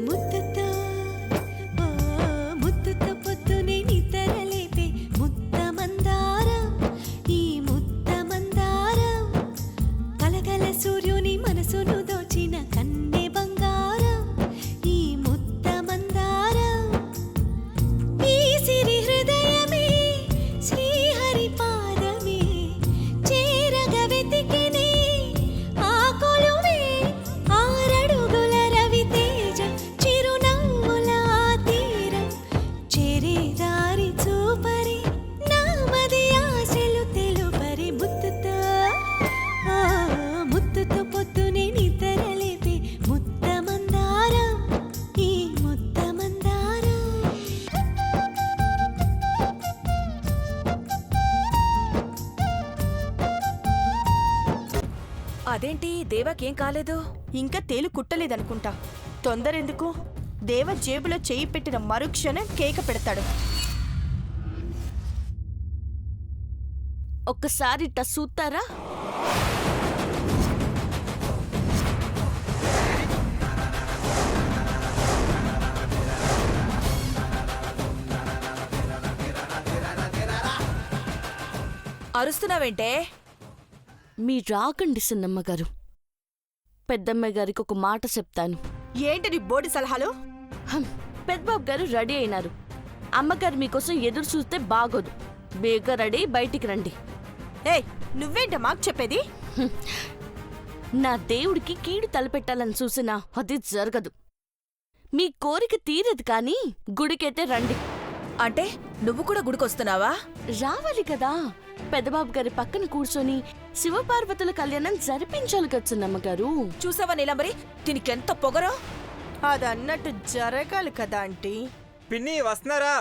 ముద్దుతో ఓ ముద్దుతో పొద్దునే నిద్రలేపే ముద్ద మందారం ఈ ముద్ద మందారం కలగల సూర్యుని మనసును దోచిన కన్నె బంగారం ఈ ముద్ద మందారం ఈ సిరి హృదయమే శ్రీహరి పాదమే చేరగ వెతికినే ఆ కొలువే ఆరడుగుల రవితేజ చిరునవ్వుల తీరం చేరే దారి చూపరి నామది ఆశలు తెలుపరి ముద్దుతో ఆ ముద్దుతో పొద్దునే నిద్రలేపే ముద్ద మందారం ఈ ముద్ద మందారం. అదేంటి దేవాకేం కాలేదు? ఇంకా తేలు కుట్టలేదనుకుంటా. తొందరెందుకు? దేవ జేబులో చెయ్యి పెట్టిన మరుక్షణం కేక పెడతాడు. ఒక్కసారి ఇట్ట సూత్తారా? అరుస్తున్నావేంటే? మీ రాకండి సిన్నమ్మ గారు. పెద్దమ్మ గారికి ఒక మాట చెప్తాను. ఏంటి నీ బోడి సలహాలు? పెద్దబాబు గారు రెడీ అయినారు. అమ్మగారు మీకోసం ఎదురు చూస్తే బాగోదు. బేగా రెడీ, బయటికి రండి. ఏయ్, నువ్వేంట మాకు చెప్పేది? నా దేవుడికి కీడు తలపెట్టాలని చూసినా అది జరగదు. మీ కోరిక తీరదు కానీ గుడికైతే రండి. అంటే నువ్వు కూడా గుడికొస్తున్నావా? రావాలి కదా. పెద్దబాబు గారి పక్కన కూర్చొని శివపార్వతుల కళ్యాణం జరిపించాలి కదా చిన్నమ్మగారు. చూసావా నీలంబరి, దీనికెంత పొగరో? అదన్నట్టు జరగాలి కదా ఆంటీ. పిన్ని వస్తున్నారా?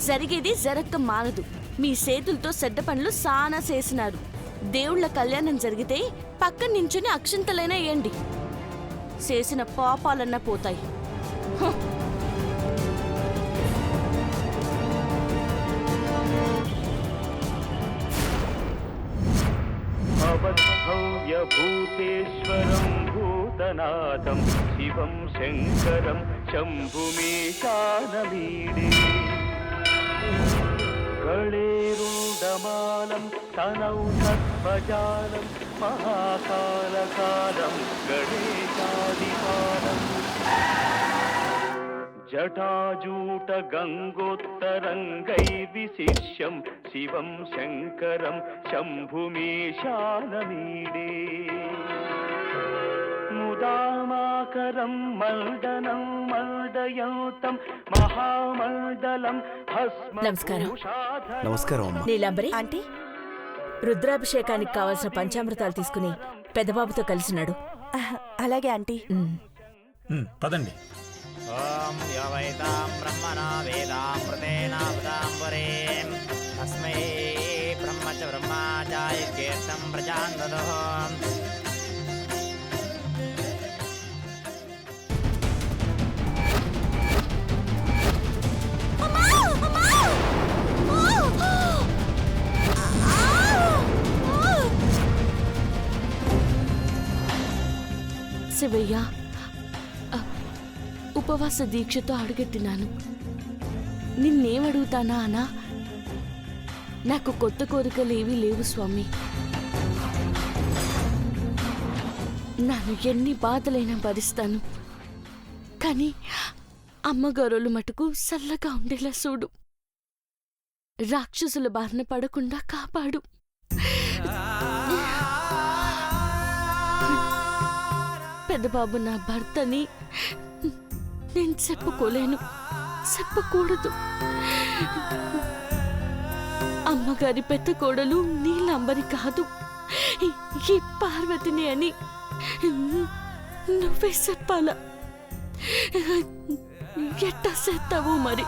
జరిగేది జరక్క మానదు. మీ చేతులతో చెడ్డ పనులు సానా చేసినారు. దేవుళ్ల కళ్యాణం జరిగితే పక్కన నించుని అక్షింతలైనా వేయండి. చేసిన పాపాలన్నా పోతాయి. భూతేశ్వరం భూతనాథం శివం శంకరం శంభుమేశానమీడే గళేరుండమాలం తనౌ సత్వజాలం మహాకాలకాలం గణేశాదిపాలం జటాజూట గంగోత్తరంగై విశిష్యం శివం శంకరం శంభుమేశానమీడే ముదామాకరం మల్దనం మల్దయంతం మహామల్దలం నమస్కారం. నమస్కారం అమ్మా. నీలంబరి, ఆంటీ, రుద్రాభిషేకానికి కావాల్సిన పంచామృతాలు తీసుకుని పెద్దబాబుతో కలిసినాడు. అలాగే ఆంటీ. పదండి. ఓం యోవైతాం బ్రహ్మణో వేదామృతేనామృతాంబరేం తస్మై బ్రహ్మ చ బ్రహ్మాచార్య కీర్తం ప్రజాందదః. శివయ్య, ఉపవాస దీక్షతో అడుగెట్టినాను. నిన్నేమడుగుతానా అనా? నాకు కొత్త కోరికలేవీ లేవు స్వామి. నన్ను ఎన్ని బాధలైనా భరిస్తాను. కానీ అమ్మగారోళ్ళు మటుకు చల్లగా ఉండేలా చూడు. రాక్షసుల బారిన పడకుండా కాపాడు. పెద్దబాబు నా భర్తని నేను చెప్పుకోలేను, చెప్పకూడదు. అమ్మగారి పెద్ద కోడలు నీలంబరి కాదు, ఈ పార్వతిని అని నువ్వే చెప్పాలా? ఎట్టా చేస్తావు మరి?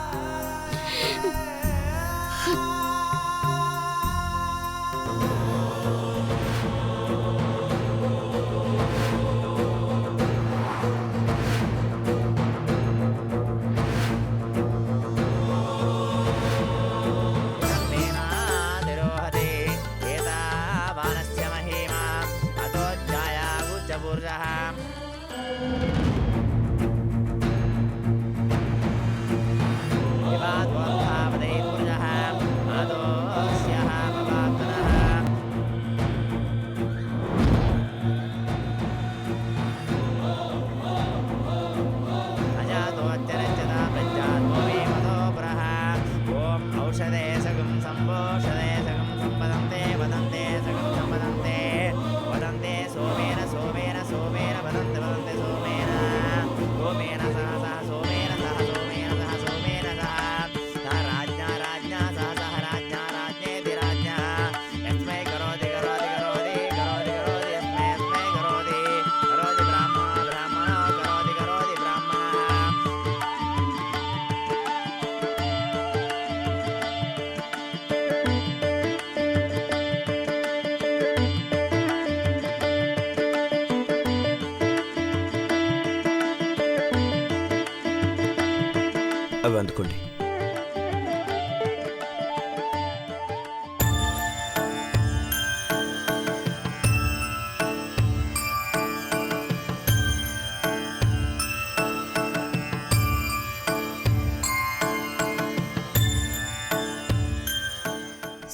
అవి అందుకోండి.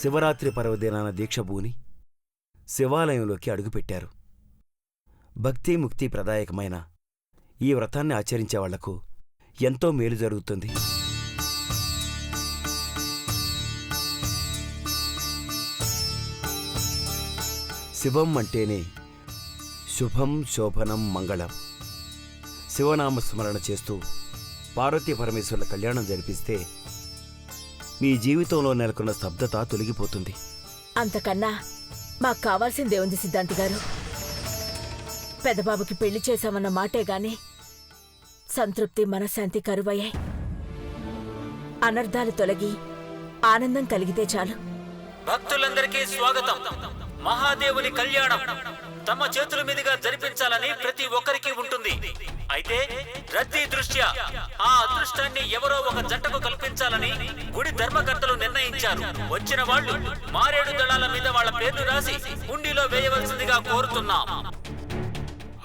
శివరాత్రి పర్వదినాన దీక్షభూని శివాలయంలోకి అడుగుపెట్టారు. భక్తి ముక్తి ప్రదాయకమైన ఈ వ్రతాన్ని ఆచరించే వాళ్లకు ఎంతో మేలు జరుగుతుంది. శివం అంటేనే శుభం శోభనం మంగళం. శివనామస్మరణ చేస్తూ పార్వతీ పరమేశ్వరుల కళ్యాణం జరిపిస్తే మీ జీవితంలో నెలకొన్న స్తబ్దత తొలగిపోతుంది. అంతకన్నా మాకు కావాల్సిందేముంది సిద్ధాంతి గారు? పెదబాబుకి పెళ్లి చేశామన్న మాటే గాని సంతృప్తి మనశ్శాంతి కరువయ్యాయి. అనర్థాలు తొలగి ఆనందం కలిగితే చాలు. భక్తులందరికీ స్వాగతం. మహాదేవుని కళ్యాణం తమ చేతుల మీదుగా జరిపించాలని ప్రతి ఒక్కరికి ఉంటుంది. అయితే రద్దీ దృష్ట్యా ఆ అదృష్టాన్ని ఎవరో ఒక జంటకు కల్పించాలని గుడి ధర్మకర్తలు నిర్ణయించారు. వచ్చిన వాళ్ళు మారేడు దళాల మీద వాళ్ళ పేర్లు రాసి హుండీలో వేయవలసిందిగా కోరుతున్నాం.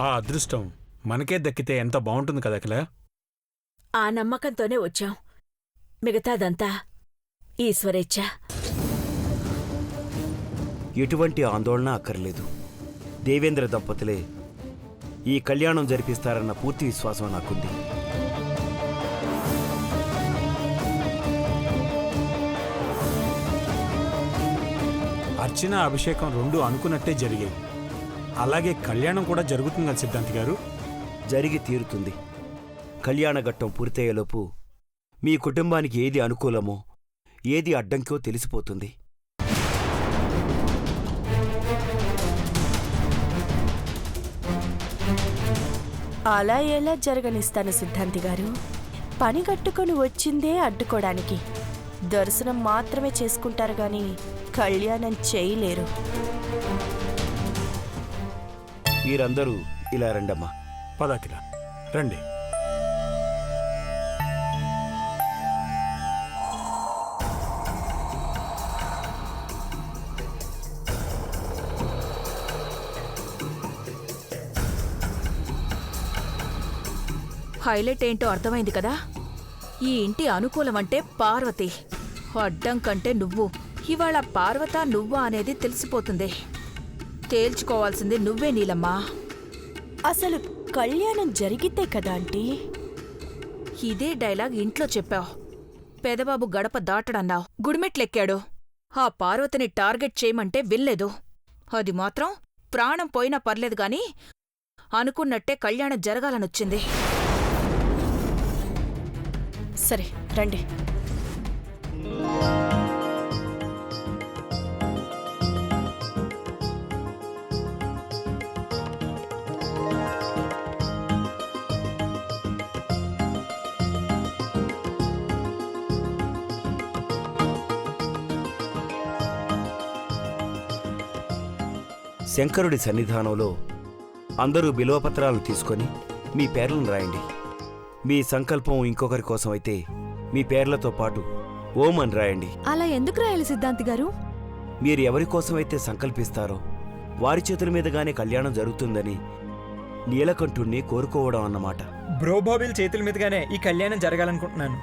ఆ అదృష్టం మనకే దక్కితే ఎంత బాగుంటుంది కదా అఖిల. ఆ నమ్మకంతోనే వచ్చాం. మిగతాదంతా ఈశ్వరేచ్ఛ. ఎటువంటి ఆందోళన అక్కర్లేదు. దేవేంద్ర దంపతులే ఈ కళ్యాణం జరిపిస్తారన్న పూర్తి విశ్వాసం నాకుంది. అర్చన అభిషేకం రెండు అనుకున్నట్టే జరిగాయి. అలాగే కళ్యాణం కూడా జరుగుతుంది కదా సిద్ధాంతి గారు? జరిగి తీరుతుంది. కళ్యాణ ఘట్టం పూర్తయ్యేలోపు మీ కుటుంబానికి ఏది అనుకూలమో ఏది అడ్డంకో తెలిసిపోతుంది. అలా ఎలా జరగనిస్తాను సిద్ధాంతి గారు? పని కట్టుకొని వచ్చిందే అడ్డుకోవడానికి. దర్శనం మాత్రమే చేసుకుంటారు గాని కళ్యాణం చేయలేరు. మీరందరూ ఇలా రండమ్మా. పదాకిల రండి. హైలైట్ ఏంటో అర్థమైంది కదా? ఈ ఇంటి అనుకూలమంటే పార్వతి, అడ్డం కంటే నువ్వు. ఇవాళ పార్వత నువ్వా అనేది తెలిసిపోతుంది. తేల్చుకోవాల్సింది నువ్వే నీలమ్మా. అసలు కళ్యాణం జరిగితే కదా ఆంటీ? ఇదే డైలాగ్ ఇంట్లో చెప్పావు. పెదబాబు గడప దాటడన్నావు, గుడిమెట్లెక్కాడు. ఆ పార్వతిని టార్గెట్ చేయమంటే వినలేదు. అది మాత్రం ప్రాణం పోయినా పర్లేదు గాని అనుకున్నట్టే కళ్యాణం జరగాలనొచ్చింది. సరే రండి. శంకరుడి సన్నిధానంలో అందరూ బిల్వపత్రాలను తీసుకొని మీ పేర్లను రాయండి. మీ సంకల్పం ఇంకొకరి కోసం అయితే మీ పేర్లతో పాటు ఓం అని రాయండి. అలా ఎందుకు రాయాలి సిద్ధాంతి గారు? మీరు ఎవరి కోసమైతే సంకల్పిస్తారో వారి చేతుల మీదుగానే కళ్యాణం జరుగుతుందని నీలకంఠుణ్ణి కోరుకోవడం అన్నమాట. బ్రోబాబిల్ చేతుల మీదుగానే ఈ కళ్యాణం జరగాలనుకుంటున్నాను.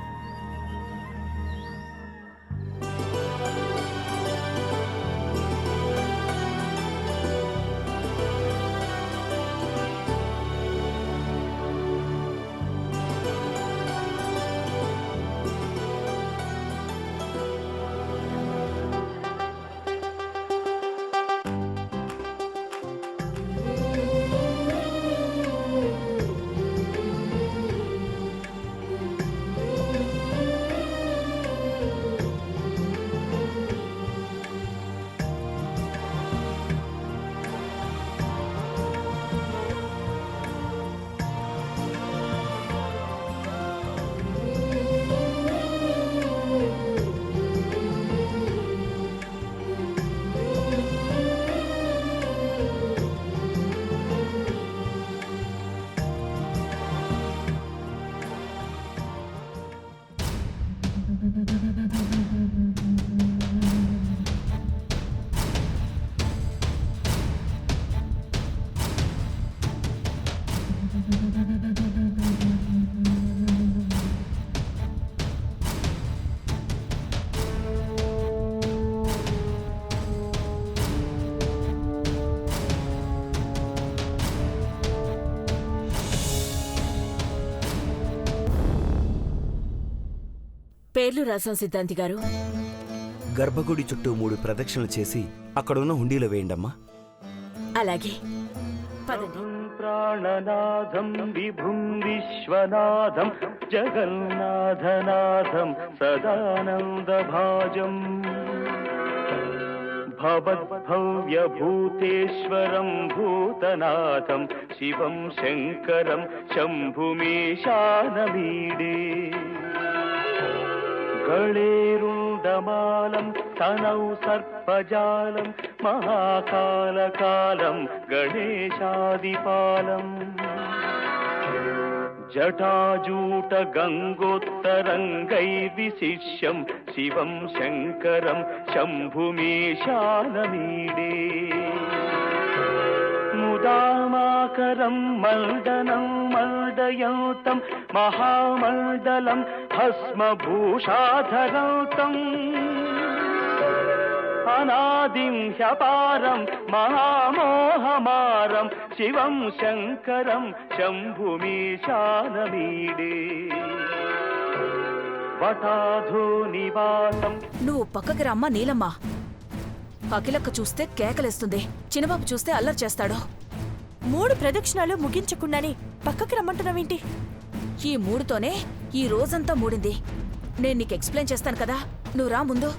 పేర్లు రాసాం సిద్ధాంతి గారు. గర్భగుడి చుట్టూ 3 ప్రదక్షిణలు చేసి అక్కడున్న హుండీలో వేయండమ్మా. అలాగే పదండి. ప్రాణనాథం విభుం విశ్వనాథం జగన్నాథనాథం సదానందభాజం భవద్భవ్యభూతేశ్వరం భూతనాథం శివం శంకరం శంభుమీశానమీడే గళేరుండమాలం తనౌ సర్పజాలం మహాకాలకాలం గణేశాదిపాలం జటాజూట గంగోత్తరంగైర్విశిష్యం శివం శంకరం శంభుమీశానమీడే ముదామాకరం మల్డనం మల్డయంతం మహామండలం భస్మభూషాధరంతం అనాదిం హ్యపారం మహామోహమారం శివం శంకరం శంభుమీశానమీడే వటాధో నివాసం. నువ్వు పక్కకి రమ్మ నీలమ్మ. అఖిలక్క చూస్తే కేకలేస్తుంది, చిన్నబాబు చూస్తే అల్లరి చేస్తాడు. 3 ప్రదక్షిణాలు ముగించకుండానే పక్కకి రమ్మంటున్నావేంటి? ఈ 3తోనే ఈ రోజంతా మూడింది. నేను నీకు ఎక్స్ప్లెయిన్ చేస్తాను కదా, నువ్వు రా ముందు.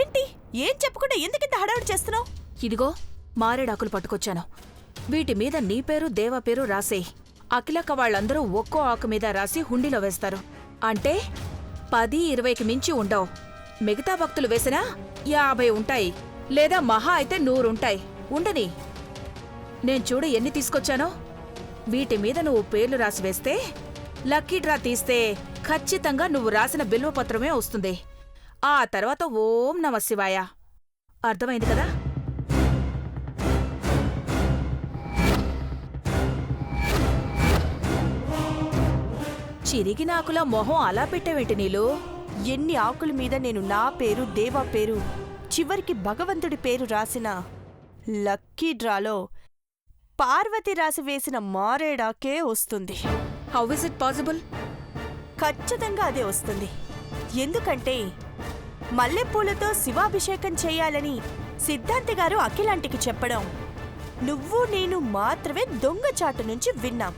ఏంటి? ఏం చెప్పకుండా ఎందుకింత హడావుడి చేస్తున్నావు? ఇదిగో మారేడాకులు పట్టుకొచ్చాను. వీటి మీద నీ పేరు దేవా పేరు రాసేయ్. అఖిలక్క వాళ్ళందరూ ఒక్కో ఆకు మీద రాసి హుండీలో వేస్తారు. అంటే 10-20కి మించి ఉండవు. మిగతా భక్తులు వేసినా 50 ఉంటాయి, లేదా మహా అయితే 100 ఉంటాయి. ఉండని. నేను చూడు ఎన్ని తీసుకొచ్చానో. వీటి మీద నువ్వు పేర్లు రాసి వేస్తే, లక్కీ డ్రా తీస్తే ఖచ్చితంగా నువ్వు రాసిన బిల్వపత్రమే వస్తుంది. ఆ తర్వాత ఓం నమ శివాయ. అర్థమైంది కదా? చిరిగిన ఆకుల మొహం అలా పెట్టేవేంటి నీలు? ఎన్ని ఆకుల మీద నేను నా పేరు దేవా పేరు చివరికి భగవంతుడి పేరు రాసిన లక్కీ డ్రాలో పార్వతి రాసి వేసిన మారేడాకే వస్తుంది. How is it possible? ఖచ్చితంగా అదే వస్తుంది. ఎందుకంటే మల్లెపూలతో శివాభిషేకం చేయాలని సిద్ధాంతి గారు అఖిలాంటికి చెప్పడం నువ్వు నేను మాత్రమే దొంగచాటు నుంచి విన్నాం.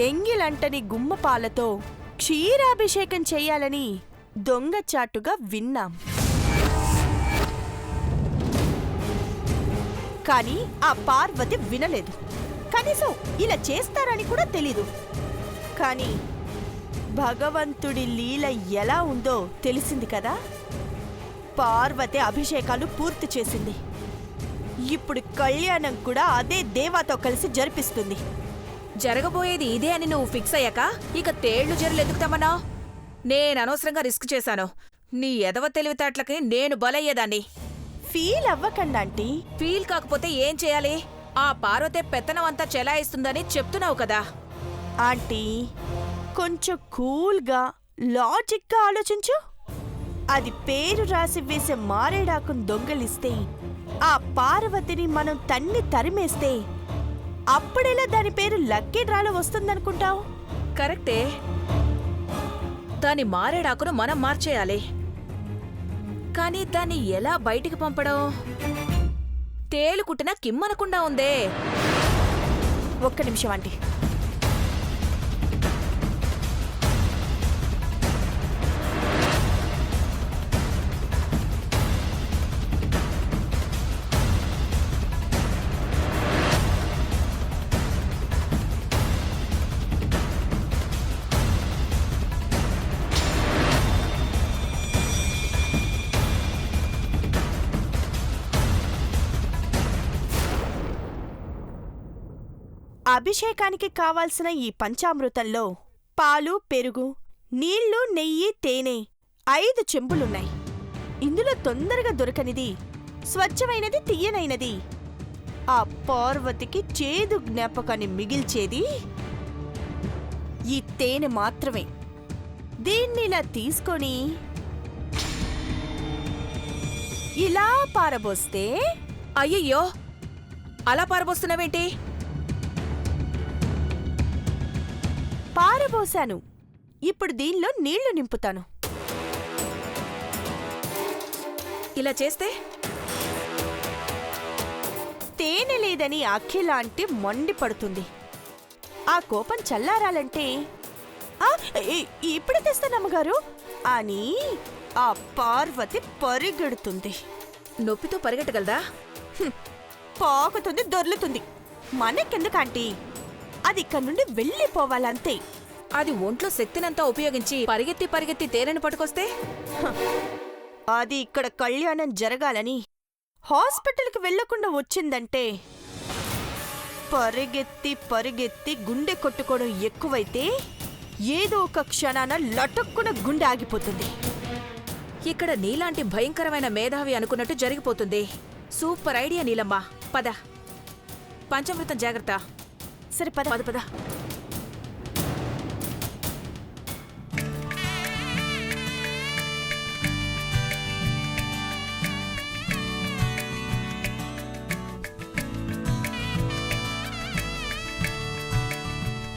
ఎంగిలంటని గుమ్మపాలతో క్షీరాభిషేకం చేయాలని దొంగచాటుగా విన్నాం. కానీ ఆ పార్వతి వినలేదు. కనీసం ఇలా చేస్తారని కూడా తెలీదు. కానీ భగవంతుడి లీల ఎలా ఉందో తెలిసింది కదా. పార్వతి అభిషేకాలు పూర్తి చేసింది. ఇప్పుడు కళ్యాణం కూడా అదే దేవాతో కలిసి జరిపిస్తుంది. జరగబోయేది ఇదే అని నువ్వు ఫిక్స్ అయ్యాక ఇక తేళ్లు జరులు ఎదుగుతామన్నా? నేను అనవసరంగా రిస్క్ చేశాను. నీ ఎదవ తెలివితేటలకి నేను బలయ్యేదాన్ని. ఫీల్ అవ్వకండి. ఫీల్ కాకపోతే ఏం చేయాలి? ఆ పార్వతే పెత్తనం అంతా చెలాయిస్తుందని చెప్తున్నావు కదా. ఆంటీ, కొంచెం కూల్గా లాజిక్గా ఆలోచించు. అది పేరు రాసి వేసే మారేడాకును దొంగలిస్తే, ఆ పార్వతిని మనం తన్ని తరిమేస్తే అప్పుడెలా దాని పేరు లక్కీ డ్రాలో వస్తుందనుకుంటావు? కరెక్టే. దాని మారేడాకును మనం మార్చేయాలి. కానీ దాన్ని ఎలా బయటికి పంపడం? తేలు కుట్టిన కిమ్మనకుండా ఉందే. ఒక్క నిమిషం ఆంటీ. అభిషేకానికి కావాల్సిన ఈ పంచామృతంలో పాలు, పెరుగు, నీళ్లు, నెయ్యి, తేనె 5 చెంబులున్నాయి. ఇందులో తొందరగా దొరకనిది, స్వచ్ఛమైనది, తియ్యనైనది, ఆ పార్వతికి చేదు జ్ఞాపకాన్ని మిగిల్చేది ఈ తేనె మాత్రమే. దీన్ని ఇలా తీసుకొని ఇలా పారబోస్తే అయ్యయ్యో అలా పారబోస్తున్నావేంటి? పారబోసాను. ఇప్పుడు దీనిలో నీళ్లు నింపుతాను. ఇలా చేస్తే తేనె లేదని అఖిలాంటి మండిపడుతుంది. ఆ కోపం చల్లారాలంటే ఇప్పుడే తెస్తానమ్మగారు అని ఆ పార్వతి పరిగెడుతుంది. నొప్పితో పరిగెట్టగలదా? పాకుతుంది, దొర్లుతుంది. మనకెందుకంటీ? అది ఇక్కడి నుండి వెళ్ళిపోవాలంతే. అది ఒంట్లో శక్తినంతా ఉపయోగించి పరిగెత్తి పరిగెత్తి తేనెను పట్టుకొస్తే? అది ఇక్కడ కళ్యాణం జరగాలని హాస్పిటల్కి వెళ్లకుండా వచ్చిందంటే పరిగెత్తి పరిగెత్తి గుండె కొట్టుకోవడం ఎక్కువైతే ఏదో ఒక క్షణాన లటక్కున గుండె ఆగిపోతుంది. ఇక్కడ నీలాంటి భయంకరమైన మేధావి అనుకున్నట్టు జరిగిపోతుంది. Super idea Neelamma. పద. పంచామృతం జాగ్రత్త. సరే పద. పద పద.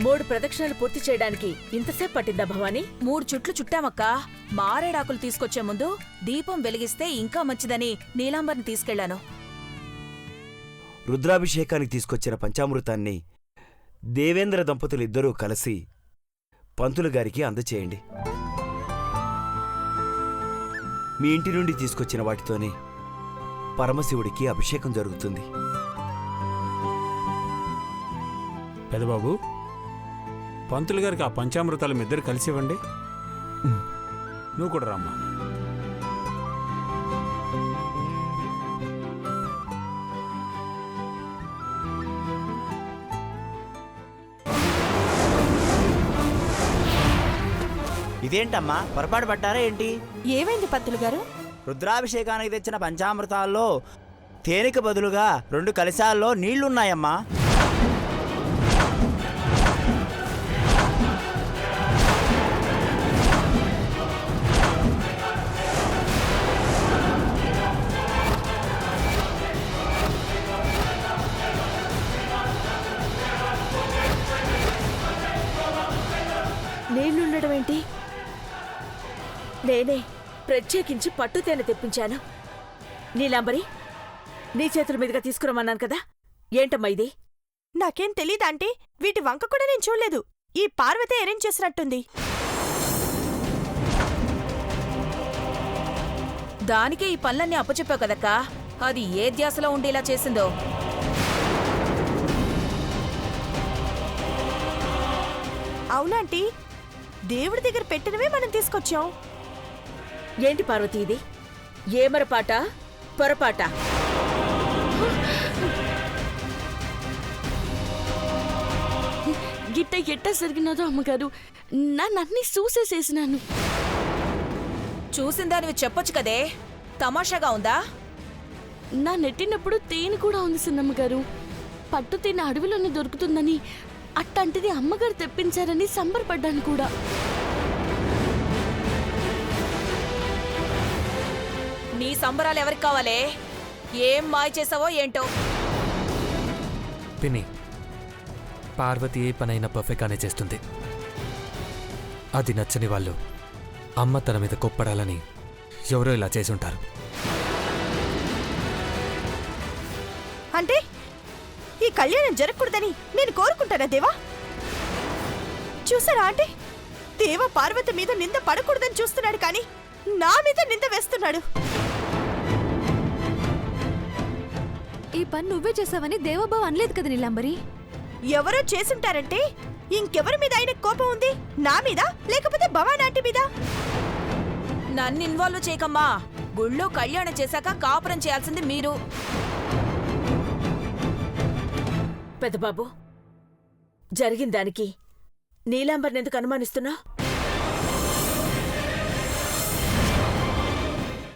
మూడు ప్రదక్షిణలు పూర్తి చేయడానికి ఇంతసేపు పట్టిందా భవానీ? 3 చుట్లు చుట్టామక్కా. మారేడాకులు తీసుకొచ్చే ముందు దీపం వెలిగిస్తే ఇంకా మంచిదని నీలాంబర్ని తీసుకెళ్లాను. రుద్రాభిషేకానికి తీసుకొచ్చిన పంచామృతాన్ని దేవేంద్ర దంపతులిద్దరూ కలిసి పంతులు గారికి అందచేయండి. మీ ఇంటి నుండి తీసుకొచ్చిన వాటితోనే పరమశివుడికి అభిషేకం జరుగుతుంది. పెదబాబు, పంతులు గారికి ఆ పంచామృతాలు మీ ఇద్దరు కలిసి ఇవ్వండి. నువ్వు కూడా రామ్మా. ఇదేంటమ్మా, పొరపాటు పడ్డారా ఏంటి? ఏమైంది పంతులు గారు? రుద్రాభిషేకానికి తెచ్చిన పంచామృతాల్లో తేనెకు బదులుగా 2 కలశాల్లో నీళ్లున్నాయమ్మా. నీళ్లుండడం ఏంటి? నేనే ప్రత్యేకించి పట్టు తేనె తెప్పించాను. నీలాంబరి, నీ చేతుల మీదుగా తీసుకురమ్మన్నాను కదా, ఏంటమ్మా ఇది? నాకేం తెలీదాంటీ. వీటి వంక కూడా నేను చూడలేదు. ఈ పార్వతి అరేంజ్ చేసినట్టుంది. దానికే ఈ పనులన్నీ అప్పచెప్పావు కదక్కా. అది ఏ ధ్యాసలో ఉండేలా చేసిందో. అవునాంటీ, దేవుడి దగ్గర పెట్టినవే మనం తీసుకొచ్చాం. ఏంటి పార్వతి ఇది? ఏమరపాట, పొరపాట? గిట్ట ఎట్ట జరిగినదో అమ్మగారు, నన్నీ చూసేసేసినాను. చూసిందానివి చెప్పొచ్చు కదే, తమాషాగా ఉందా? నా నెట్టినప్పుడు తేనె కూడా ఉంది సిన్నమ్మగారు. పట్టు తేనె అడవిలోనే దొరుకుతుందని, అట్టంటిది అమ్మగారు తెప్పించారని సంబరపడ్డాను కూడా. నీ సంబరాలు ఎవరికి కావాలే? ఏం మాయ చేసావో ఏంటో. పిన్ని, పార్వతి ఏ పనైనా పర్ఫెక్ట్గానే చేస్తుంది. అది నచ్చని వాళ్ళు అమ్మ తన మీద కొప్పడాలని ఎవరో ఇలా చేసుంటారు. అంటే ఈ కళ్యాణం జరగకూడదని నేను కోరుకుంటానా దేవా? చూసారా అంటే దేవ పార్వతి మీద నింద పడకూడదని చూస్తున్నాడు, కానీ నా మీద నింద వేస్తున్నాడు. ఈ పని నువ్వే చేసావని దేవబాబు అనలేదు కదా నీలాంబరి? ఎవరో చేసుంటారంటే ఇంకెవరి మీద ఆయన కోపం ఉంది? నా మీద, లేకపోతే భవానాంటి మీద? నన్ను ఇన్వాల్వ్ చేయకమ్మా. గుళ్ళో కళ్యాణం చేశాక కాపురం చేయాల్సింది మీరు. పెద్దబాబు, జరిగిన దానికి నీలాంబర్ని ఎందుకు అనుమానిస్తున్నా?